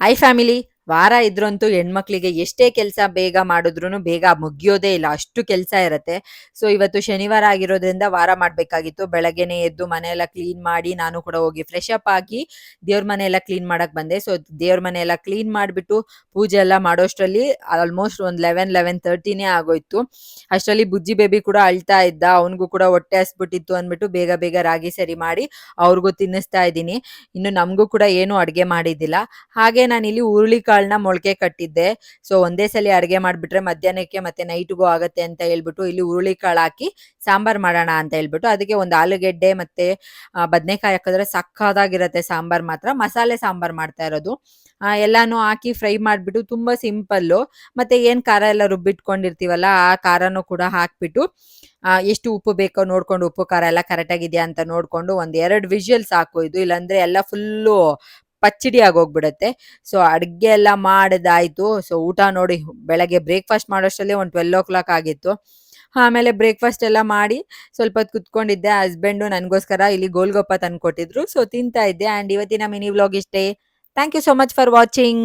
Hi family. ವಾರ ಇದ್ರಂತೂ ಹೆಣ್ಮಕ್ಳಿಗೆ ಎಷ್ಟೇ ಕೆಲಸ ಬೇಗ ಮಾಡಿದ್ರೂ ಬೇಗ ಮುಗಿಯೋದೇ ಇಲ್ಲ, ಅಷ್ಟು ಕೆಲಸ ಇರುತ್ತೆ. ಸೊ ಇವತ್ತು ಶನಿವಾರ ಆಗಿರೋದ್ರಿಂದ ವಾರ ಮಾಡಬೇಕಾಗಿತ್ತು. ಬೆಳಗ್ಗೆನೆ ಎದ್ದು ಮನೆಯೆಲ್ಲ ಕ್ಲೀನ್ ಮಾಡಿ ನಾನು ಕೂಡ ಹೋಗಿ ಫ್ರೆಶ್ ಅಪ್ ಆಗಿ ದೇವ್ರ ಮನೆಯೆಲ್ಲ ಕ್ಲೀನ್ ಮಾಡಕ್ ಬಂದೆ. ಸೊ ದೇವ್ರ ಮನೆಯೆಲ್ಲ ಕ್ಲೀನ್ ಮಾಡಿಬಿಟ್ಟು ಪೂಜೆ ಎಲ್ಲ ಮಾಡೋಷ್ಟರಲ್ಲಿ ಆಲ್ಮೋಸ್ಟ್ ಒಂದು 11:30ನೇ ಆಗೋಯ್ತು. ಅಷ್ಟರಲ್ಲಿ ಬುಜ್ಜಿ ಬೇಬಿ ಕೂಡ ಅಳ್ತಾ ಇದ್ದ, ಅವನಿಗೂ ಕೂಡ ಹೊಟ್ಟೆ ಹಸ್ಬಿಟ್ಟಿತ್ತು ಅಂದ್ಬಿಟ್ಟು ಬೇಗ ಬೇಗ ರಾಗಿ ಸರಿ ಮಾಡಿ ಅವ್ರಿಗೂ ತಿನ್ನಿಸ್ತಾ ಇದ್ದೀನಿ. ಇನ್ನು ನಮಗೂ ಕೂಡ ಏನು ಅಡುಗೆ ಮಾಡಿದ್ದಿಲ್ಲ. ಹಾಗೆ ನಾನಿಲ್ಲಿ ಹುರುಳಿಕಾಳನ್ನ ಮೊಳಕೆ ಕಟ್ಟಿದ್ದೆ. ಸೊ ಒಂದೇ ಸಲ ಅಡುಗೆ ಮಾಡಿಬಿಟ್ರೆ ಮಧ್ಯಾಹ್ನಕ್ಕೆ ಮತ್ತೆ ನೈಟ್‌ಗೂ ಆಗತ್ತೆ ಅಂತ ಹೇಳ್ಬಿಟ್ಟು ಇಲ್ಲಿ ಹುರುಳಿಕಾಳು ಹಾಕಿ ಸಾಂಬಾರ್ ಮಾಡೋಣ ಅಂತ ಹೇಳ್ಬಿಟ್ಟು ಅದಕ್ಕೆ ಒಂದು ಆಲೂಗೆಡ್ಡೆ ಮತ್ತೆ ಬದನೆಕಾಯಿ ಹಾಕಿದ್ರೆ ಸಕ್ಕತ್ತಾಗಿರುತ್ತೆ ಸಾಂಬಾರ್ ಮಾತ್ರ. ಮಸಾಲೆ ಸಾಂಬಾರ್ ಮಾಡ್ತಾ ಇರೋದು. ಎಲ್ಲಾನು ಹಾಕಿ ಫ್ರೈ ಮಾಡಿಬಿಟ್ಟು ತುಂಬ ಸಿಂಪಲ್ಲು. ಮತ್ತೆ ಏನು ಖಾರ ಎಲ್ಲ ರುಬ್ಬಿಟ್ಕೊಂಡಿರ್ತೀವಲ್ಲ ಆ ಖಾರನೂ ಕೂಡ ಹಾಕ್ಬಿಟ್ಟು ಎಷ್ಟು ಉಪ್ಪು ಬೇಕೋ ನೋಡ್ಕೊಂಡು ಉಪ್ಪು ಖಾರ ಎಲ್ಲ ಕರೆಕ್ಟಾಗಿದೆಯಾ ಅಂತ ನೋಡ್ಕೊಂಡು ಒಂದು 2 ವಿಷಲ್ ಸಾಕು ಇದು. ಇಲ್ಲಾಂದ್ರೆ ಎಲ್ಲ ಫುಲ್ಲು ಪಚ್ಚಡಿ ಆಗೋಗ್ಬಿಡತ್ತೆ. ಸೊ ಅಡ್ಗೆ ಎಲ್ಲ ಮಾಡಿದಾಯ್ತು. ಸೊ ಊಟ ನೋಡಿ ಬೆಳಗ್ಗೆ ಬ್ರೇಕ್‌ಫಾಸ್ಟ್ ಮಾಡೋಷ್ಟರಲ್ಲಿ ಒಂದು 12:00 ಆಗಿತ್ತು. ಆಮೇಲೆ ಬ್ರೇಕ್‌ಫಾಸ್ಟ್ ಎಲ್ಲ ಮಾಡಿ ಸ್ವಲ್ಪ ಹೊತ್ತು ಕುತ್ಕೊಂಡಿದ್ದೆ. ಹಸ್ಬೆಂಡು ನನಗೋಸ್ಕರ ಇಲ್ಲಿ ಗೋಲ್ಗಪ್ಪ ತಂದ್ಕೊಟ್ಟಿದ್ರು. ಸೊ ತಿಂತಾ ಇದ್ದೆ. ಆ್ಯಂಡ್ ಇವತ್ತಿನ ಮಿನಿ ವ್ಲಾಗ್ ಇಷ್ಟೇ. Thank you so much for watching.